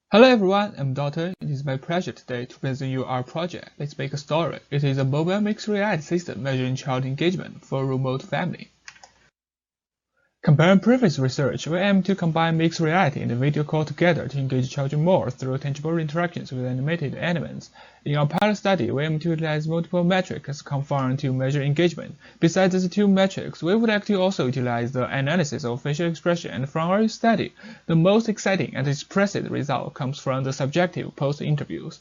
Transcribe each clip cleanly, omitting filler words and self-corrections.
Hello everyone, I'm Doctor. It is my pleasure today to present you our project, Let's Make a Story. It is a mobile mixed reality system measuring child engagement for a remote family. Comparing previous research, we aim to combine mixed reality and video call together to engage children more through tangible interactions with animated elements. In our pilot study, we aim to utilize multiple metrics combined to measure engagement. Besides these two metrics, we would like to also utilize the analysis of facial expression, and from our study, the most exciting and expressive result comes from the subjective post-interviews.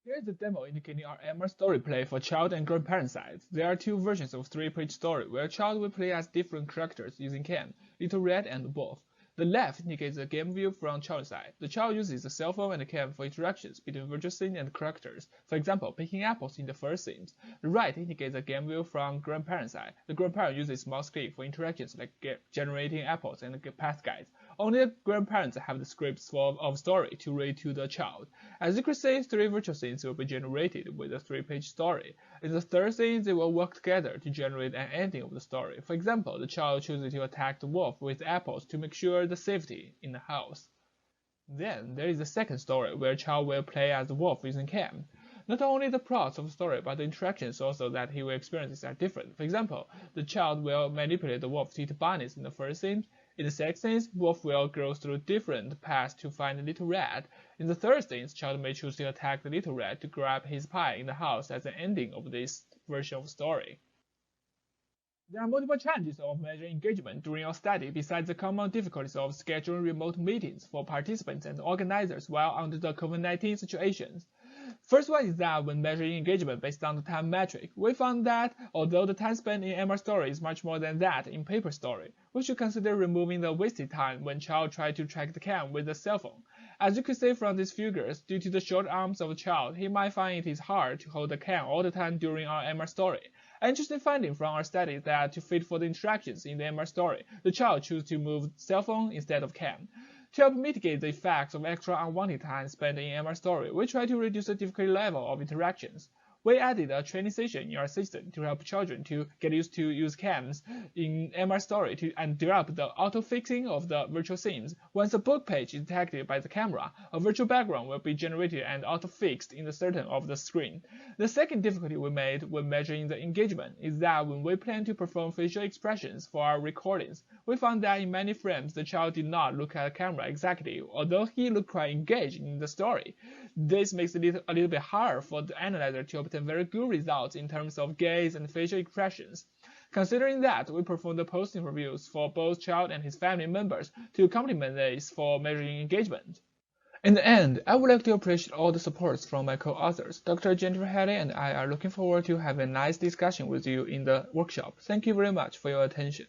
Here is the demo indicating our MR story play for child and grandparent sides. There are two versions of three-page story, where child will play as different characters using Cam, Little Red and Wolf. The left indicates the game view from child side. The child uses the cell phone and Cam for interactions between virtual scene and characters. For example, picking apples in the first scene. The right indicates the game view from grandparent side. The grandparent uses mouse click for interactions like generating apples and path guides. Only the grandparents have the scripts of story to read to the child. As you can see, three virtual scenes will be generated with a three-page story. In the third scene, they will work together to generate an ending of the story. For example, the child chooses to attack the wolf with apples to make sure the safety in the house. Then there is the second story, where child will play as the wolf using Cam. Not only the plots of the story, but the interactions also that he will experience are different. For example, the child will manipulate the wolf to eat bunnies in the first scene. In the second scene, Wolf will go through different paths to find Little Red. In the third scene, child may choose to attack the Little Red to grab his pie in the house as the ending of this version of the story. There are multiple challenges of measuring engagement during our study besides the common difficulties of scheduling remote meetings for participants and organizers while under the COVID-19 situations. First one is that when measuring engagement based on the time metric, we found that although the time spent in MR story is much more than that in paper story, we should consider removing the wasted time when child tries to track the cam with a cell phone. As you can see from these figures, due to the short arms of the child, he might find it is hard to hold the cam all the time during our MR story. An interesting finding from our study is that to fit for the interactions in the MR story, the child chose to move cell phone instead of cam. To help mitigate the effects of extra unwanted time spent in MR story, we try to reduce the difficulty level of interactions. We added a training session in our system to help children to get used to use cams in MR story and develop the auto-fixing of the virtual scenes. Once a book page is detected by the camera, a virtual background will be generated and auto-fixed in the center of the screen. The second difficulty we made when measuring the engagement is that when we plan to perform facial expressions for our recordings, we found that in many frames the child did not look at the camera exactly, although he looked quite engaged in the story. This makes it a little bit harder for the analyzer to obtain very good results in terms of gaze and facial expressions. Considering that, we performed the post-interviews for both child and his family members to complement this for measuring engagement. In the end, I would like to appreciate all the supports from my co-authors. Dr. Jennifer Haley and I are looking forward to having a nice discussion with you in the workshop. Thank you very much for your attention.